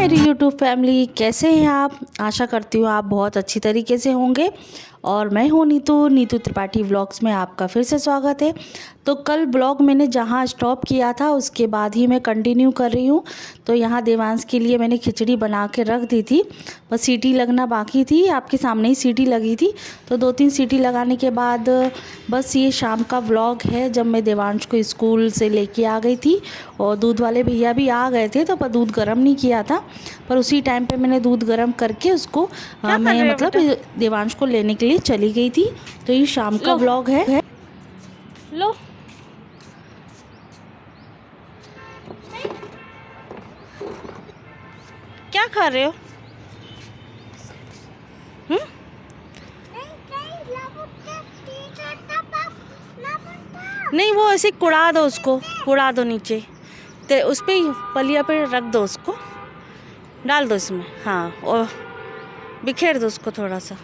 मेरी YouTube family, कैसे हैं आप। आशा करती हूँ आप बहुत अच्छी तरीके से होंगे। और मैं हूँ नीतू त्रिपाठी व्लॉग्स में आपका फिर से स्वागत है। तो कल ब्लॉग मैंने जहाँ स्टॉप किया था उसके बाद ही मैं कंटिन्यू कर रही हूँ। तो यहाँ देवांश के लिए मैंने खिचड़ी बना के रख दी थी, बस सीटी लगना बाकी थी। आपके सामने ही सीटी लगी थी, तो 2-3 सीटी लगाने के बाद बस ये शाम का व्लॉग है जब मैं देवांश को स्कूल से लेके आ गई थी। और दूध वाले भैया भी आ गए थे, तो पर दूध गर्म नहीं किया था, पर उसी टाइम पे मैंने दूध गर्म करके उसको मैं मतलब देवांश को लेने के लिए चली गई थी। तो ये शाम का व्लॉग है। लो क्या खा रहे हो? नहीं, वो ऐसे कुड़ा दो, उसको कुड़ा दो नीचे, तो उस पर पलिया पे रख दो, उसको डाल दो इसमें। हाँ, और बिखेर दो उसको थोड़ा सा।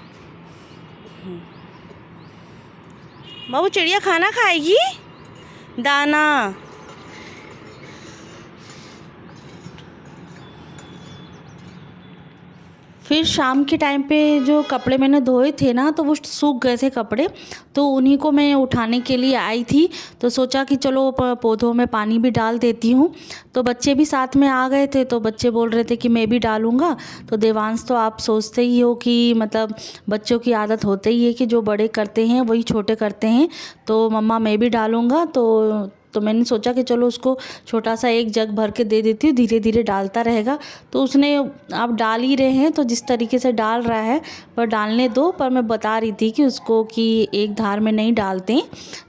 बाबू चिड़िया खाना खाएगी, दाना। फिर शाम के टाइम पे जो कपड़े मैंने धोए थे ना, तो वो सूख गए थे कपड़े, तो उन्हीं को मैं उठाने के लिए आई थी। तो सोचा कि चलो पौधों में पानी भी डाल देती हूँ। तो बच्चे भी साथ में आ गए थे, तो बच्चे बोल रहे थे कि मैं भी डालूँगा। तो देवांश, तो आप सोचते ही हो कि मतलब बच्चों की आदत होती ही है कि जो बड़े करते हैं वही छोटे करते हैं। तो मम्मा मैं भी डालूँगा। तो मैंने सोचा कि चलो उसको छोटा सा एक जग भर के दे देती हूँ, धीरे धीरे डालता रहेगा। तो उसने, आप डाल ही रहे हैं तो जिस तरीके से डाल रहा है, पर डालने दो। पर मैं बता रही थी कि उसको कि एक धार में नहीं डालते हैं।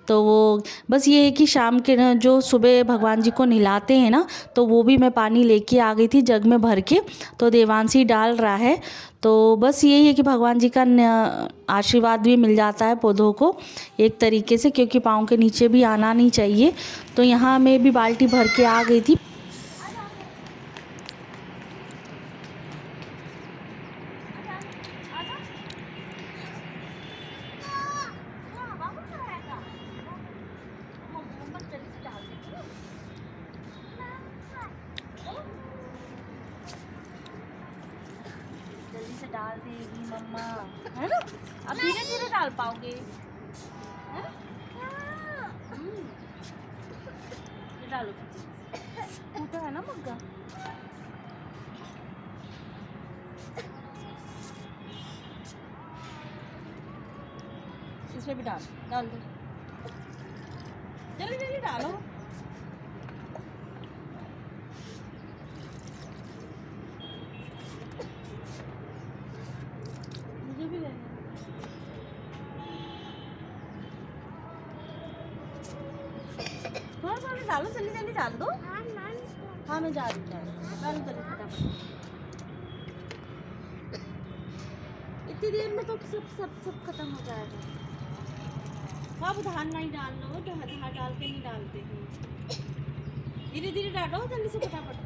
तो वो बस ये है कि शाम के जो सुबह भगवान जी को नहलाते हैं ना, तो वो भी मैं पानी लेके आ गई थी जग में भर के। तो देवांशी डाल रहा है। तो बस यही है कि भगवान जी का आशीर्वाद भी मिल जाता है पौधों को एक तरीके से, क्योंकि पाँव के नीचे भी आना नहीं चाहिए। तो यहाँ मैं भी बाल्टी भर के आ गई थी। जल्दी से डाल देगी मम्मा, है ना। अब धीरे धीरे डाल पाओगे, है ना? ये डालो, टूटा है ना मग्गा। इसमें भी डाल दो, जल्दी जल्दी डालो। मुझे भी लेना, थोड़ा डालो, जल्दी जल्दी डाल दो। हाँ मैं जा रही हूँ, डालो जल्दी फटाफट। इतनी देर में तो सब खत्म हो जाएगा। अब धान नहीं डालना हो, धान डाल के नहीं डालते हैं, धीरे धीरे डालो, जल्दी से फटाफट।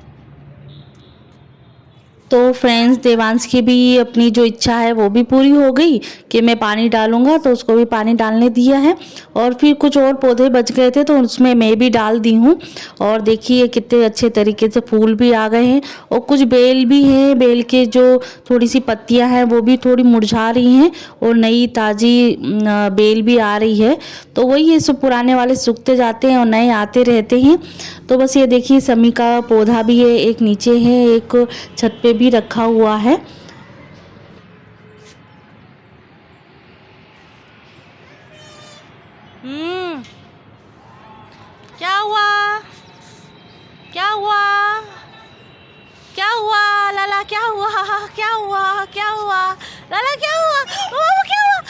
तो फ्रेंड्स, देवांश की भी अपनी जो इच्छा है वो भी पूरी हो गई कि मैं पानी डालूंगा, तो उसको भी पानी डालने दिया है। और फिर कुछ और पौधे बच गए थे, तो उसमें मैं भी डाल दी हूँ। और देखिए कितने अच्छे तरीके से फूल भी आ गए हैं। और कुछ बेल भी हैं, बेल के जो थोड़ी सी पत्तियाँ हैं वो भी थोड़ी मुरझा रही हैं, और नई ताज़ी बेल भी आ रही है। तो वही है, सब पुराने वाले सूखते जाते हैं और नए आते रहते हैं। तो बस ये देखिए, समी का पौधा भी है, एक नीचे है, एक छत पे भी रखा हुआ है। क्या हुआ, क्या हुआ, क्या हुआ लाला, क्या हुआ, क्या हुआ, क्या हुआ लाला, क्या हुआ, क्या हुआ,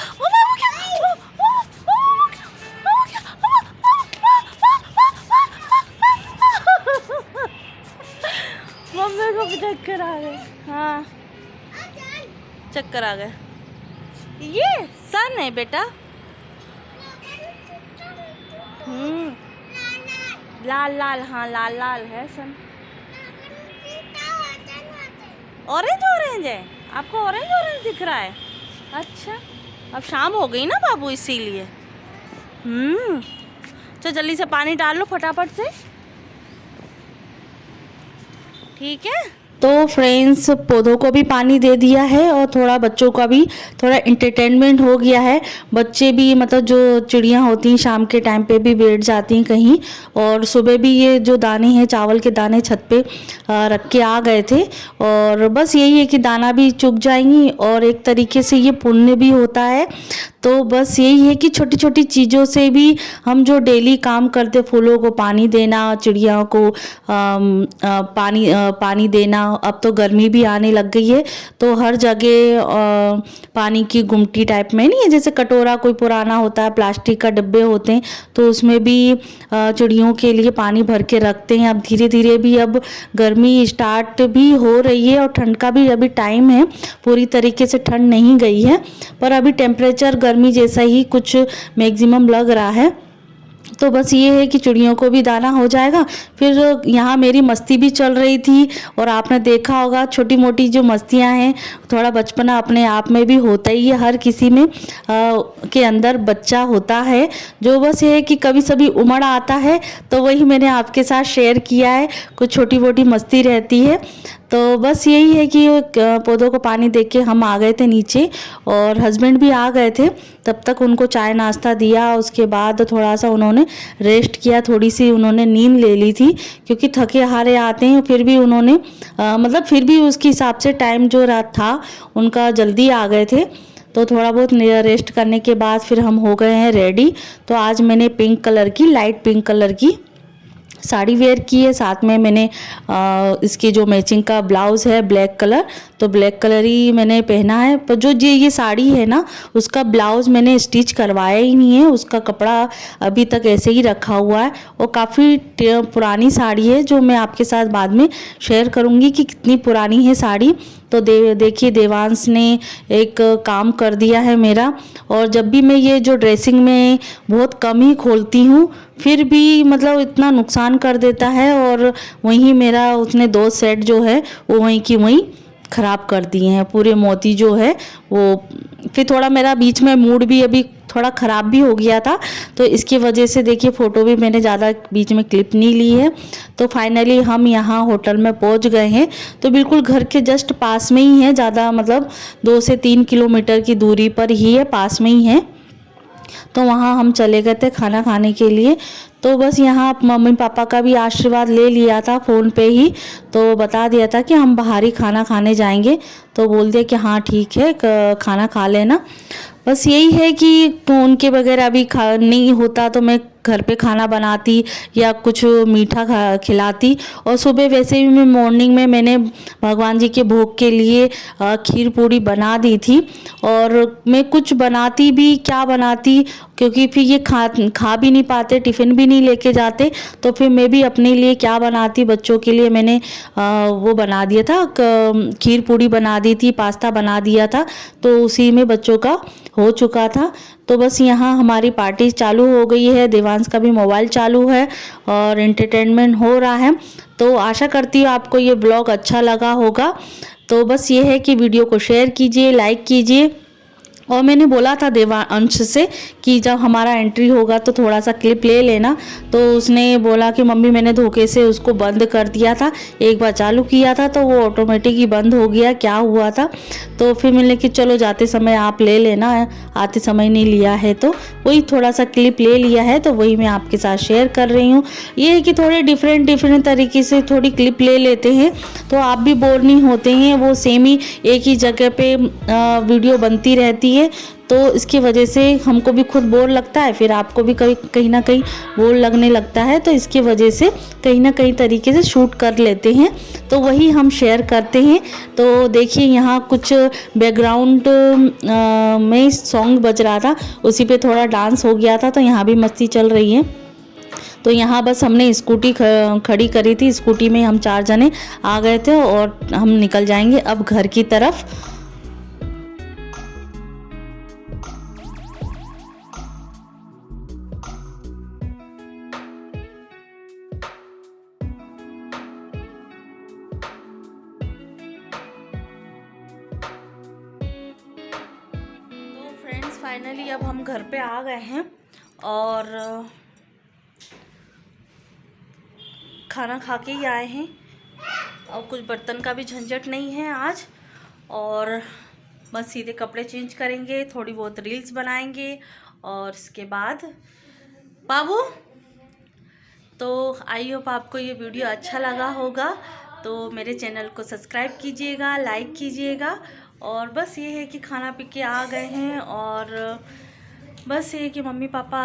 मम्मी को भी चक्कर आ गए। हाँ, चक्कर आ गए। ये सन है बेटा। लाल लाल, हाँ लाल लाल है सन। ऑरेंज है, आपको ऑरेंज दिख रहा है। अच्छा, अब शाम हो गई ना बाबू, इसीलिए। तो जल्दी से पानी डाल लो फटाफट से, ठीक है। तो फ्रेंड्स, पौधों को भी पानी दे दिया है और थोड़ा बच्चों का भी थोड़ा इंटरटेनमेंट हो गया है। बच्चे भी मतलब जो चिड़ियाँ होती हैं शाम के टाइम पे भी बैठ जाती हैं कहीं, और सुबह भी ये जो दाने हैं चावल के दाने छत पे रख के आ गए थे। और बस यही है कि दाना भी चुग जाएंगी और एक तरीके से ये पुण्य भी होता है। तो बस यही है कि छोटी छोटी चीज़ों से भी हम जो डेली काम करते, फूलों को पानी देना, चिड़ियाओं को पानी देना। अब तो गर्मी भी आने लग गई है तो हर जगह पानी की गुमटी टाइप में नहीं है, जैसे कटोरा कोई पुराना होता है, प्लास्टिक का डब्बे होते हैं, तो उसमें भी चिड़ियों के लिए पानी भर के रखते हैं। अब धीरे धीरे भी अब गर्मी स्टार्ट भी हो रही है और ठंड का भी अभी टाइम है, पूरी तरीके से ठंड नहीं गई है, पर अभी टेम्परेचर गर्मी जैसा ही कुछ मैक्सिमम लग रहा है। तो बस ये है कि चिड़ियों को भी दाना हो जाएगा। फिर यहाँ मेरी मस्ती भी चल रही थी और आपने देखा होगा छोटी मोटी जो मस्तियाँ हैं, थोड़ा बचपना अपने आप में भी होता ही है, हर किसी में के अंदर बच्चा होता है। जो बस ये है कि कभी सभी उमड़ आता है, तो वही मैंने आपके साथ शेयर किया है, कुछ छोटी मोटी मस्ती रहती है। तो बस यही है कि पौधों को पानी दे के हम आ गए थे नीचे और हस्बैंड भी आ गए थे। तब तक उनको चाय नाश्ता दिया, उसके बाद थोड़ा सा उन्होंने रेस्ट किया, थोड़ी सी उन्होंने नींद ले ली थी क्योंकि थके हारे आते हैं। फिर भी उन्होंने मतलब फिर भी उसके हिसाब से टाइम जो रात था उनका जल्दी आ गए थे। तो थोड़ा बहुत रेस्ट करने के बाद फिर हम हो गए हैं रेडी। तो आज मैंने पिंक कलर की, लाइट पिंक कलर की साड़ी वेयर की है, साथ में मैंने इसकी जो मैचिंग का ब्लाउज़ है ब्लैक कलर, तो ब्लैक कलर ही मैंने पहना है। पर जो ये साड़ी है ना, उसका ब्लाउज़ मैंने स्टिच करवाया ही नहीं है, उसका कपड़ा अभी तक ऐसे ही रखा हुआ है और काफ़ी पुरानी साड़ी है, जो मैं आपके साथ बाद में शेयर करूँगी कि कितनी पुरानी है साड़ी। तो देखिए देवांश ने एक काम कर दिया है मेरा, और जब भी मैं ये जो ड्रेसिंग में बहुत कम ही खोलती हूँ, फिर भी मतलब इतना नुकसान कर देता है। और वहीं मेरा उसने 2 सेट जो है वो वहीं की वहीं ख़राब कर दिए हैं, पूरे मोती जो है वो। फिर थोड़ा मेरा बीच में मूड भी अभी थोड़ा ख़राब भी हो गया था, तो इसकी वजह से देखिए फ़ोटो भी मैंने ज़्यादा बीच में क्लिप नहीं ली है। तो फाइनली हम यहाँ होटल में पहुँच गए हैं, तो बिल्कुल घर के जस्ट पास में ही है, ज़्यादा मतलब 2 से 3 किलोमीटर की दूरी पर ही है, पास में ही है। तो वहाँ हम चले गए थे खाना खाने के लिए। तो बस यहाँ मम्मी पापा का भी आशीर्वाद ले लिया था फ़ोन पे ही, तो बता दिया था कि हम बाहर ही खाना खाने जाएंगे। तो बोल दिया कि हाँ ठीक है, खाना खा लेना। बस यही है कि उनके बगैर अभी खा नहीं होता, तो मैं घर पे खाना बनाती या कुछ मीठा खिलाती। और सुबह वैसे भी मैं मॉर्निंग में मैंने भगवान जी के भोग के लिए खीर पूड़ी बना दी थी। और मैं कुछ बनाती भी क्या बनाती, क्योंकि फिर ये खा भी नहीं पाते, टिफ़िन भी नहीं लेके जाते, तो फिर मैं भी अपने लिए क्या बनाती, बच्चों के लिए मैंने वो बना दिया था, खीर पूड़ी बना दी थी, पास्ता बना दिया था, तो उसी में बच्चों का हो चुका था। तो बस यहाँ हमारी पार्टी चालू हो गई है, देवांश का भी मोबाइल चालू है और एंटरटेनमेंट हो रहा है। तो आशा करती हूँ आपको ये ब्लॉग अच्छा लगा होगा। तो बस ये है कि वीडियो को शेयर कीजिए, लाइक कीजिए। और मैंने बोला था देवांश से कि जब हमारा एंट्री होगा तो थोड़ा सा क्लिप ले लेना, तो उसने बोला कि मम्मी मैंने धोखे से उसको बंद कर दिया था, एक बार चालू किया था तो वो ऑटोमेटिक ही बंद हो गया, क्या हुआ था। तो फिर मैंने कि चलो जाते समय आप ले लेना, आते समय नहीं लिया है, तो वही थोड़ा सा क्लिप ले लिया है, तो वही मैं आपके साथ शेयर कर रही हूँ। ये है कि थोड़े डिफरेंट तरीके से थोड़ी क्लिप ले लेते हैं तो आप भी बोर नहीं होते हैं, वो सेम ही एक ही जगह पे वीडियो बनती रहती है, तो इसकी वजह से हमको भी खुद बोर लगता है, फिर आपको भी कहीं ना कहीं बोर लगने लगता है, तो इसकी वजह से कहीं ना कहीं तरीके से शूट कर लेते हैं, तो वही हम शेयर करते हैं। तो देखिए यहाँ कुछ बैकग्राउंड में सॉन्ग बज रहा था, उसी पे थोड़ा डांस हो गया था, तो यहाँ भी मस्ती चल रही है। तो यहाँ बस हमने स्कूटी खड़ी करी थी, स्कूटी में हम 4 जने आ गए थे और हम निकल जाएंगे अब घर की तरफ। फाइनली अब हम घर पे आ गए हैं और खाना खा के ही आए हैं। और कुछ बर्तन का भी झंझट नहीं है आज। और बस सीधे कपड़े चेंज करेंगे, थोड़ी बहुत रील्स बनाएंगे और इसके बाद बाबू। तो आई होप आपको ये वीडियो अच्छा लगा होगा, तो मेरे चैनल को सब्सक्राइब कीजिएगा, लाइक कीजिएगा। और बस ये है कि खाना पी के आ गए हैं और बस ये कि मम्मी पापा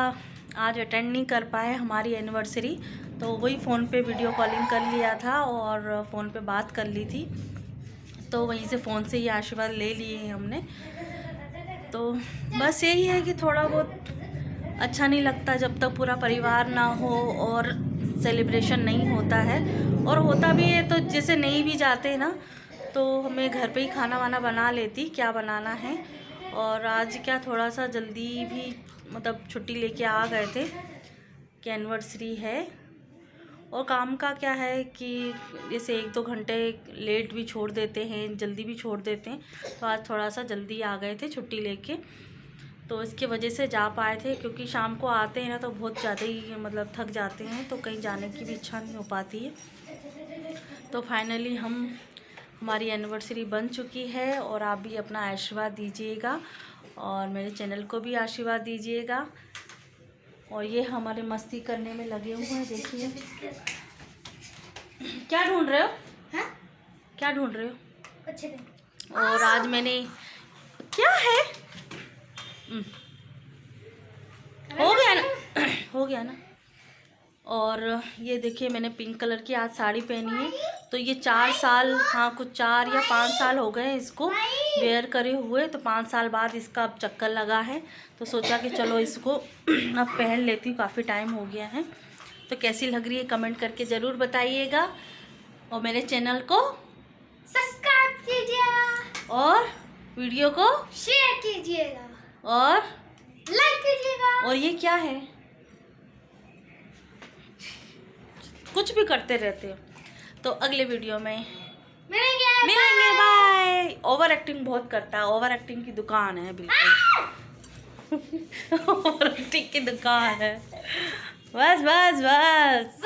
आज अटेंड नहीं कर पाए हमारी एनिवर्सरी, तो वही फ़ोन पे वीडियो कॉलिंग कर लिया था और फ़ोन पे बात कर ली थी, तो वहीं से फ़ोन से ही आशीर्वाद ले लिए हैं हमने। तो बस यही है कि थोड़ा बहुत अच्छा नहीं लगता जब तक पूरा परिवार ना हो और सेलिब्रेशन नहीं होता है। और होता भी है तो जैसे नहीं भी जाते ना, तो हमें घर पे ही खाना वाना बना लेती, क्या बनाना है। और आज क्या थोड़ा सा जल्दी भी मतलब छुट्टी लेके आ गए थे कि एनिवर्सरी है। और काम का क्या है कि जैसे 1-2 घंटे लेट भी छोड़ देते हैं, जल्दी भी छोड़ देते हैं, तो आज थोड़ा सा जल्दी आ गए थे छुट्टी लेके, तो इसके वजह से जा पाए थे। क्योंकि शाम को आते हैं ना तो बहुत ज़्यादा ही मतलब थक जाते हैं, तो कहीं जाने की भी इच्छा नहीं हो पाती है। तो फाइनली हमारी एनिवर्सरी बन चुकी है और आप भी अपना आशीर्वाद दीजिएगा और मेरे चैनल को भी आशीर्वाद दीजिएगा। और ये हमारे मस्ती करने में लगे हुए हैं, देखिए। क्या ढूंढ रहे हो? है? क्या ढूंढ रहे हो? कुछ नहीं। और आज मैंने क्या है हो गया ना हो गया ना। और ये देखिए मैंने पिंक कलर की आज साड़ी पहनी है, तो ये 4 साल, हाँ कुछ 4 या 5 साल हो गए इसको वेयर करे हुए, तो 5 साल बाद इसका अब चक्कर लगा है, तो सोचा कि चलो इसको अब पहन लेती हूँ, काफ़ी टाइम हो गया है। तो कैसी लग रही है कमेंट करके ज़रूर बताइएगा और मेरे चैनल को सब्सक्राइब कीजिएगा और वीडियो को शेयर कीजिएगा और लाइक कीजिएगा। और ये क्या है? कुछ भी करते रहते हो। तो अगले वीडियो में मिलेंगे। बाय। ओवर एक्टिंग बहुत करता है, ओवर एक्टिंग की दुकान है बिल्कुल। ओवर एक्टिंग की दुकान है। बस बस बस।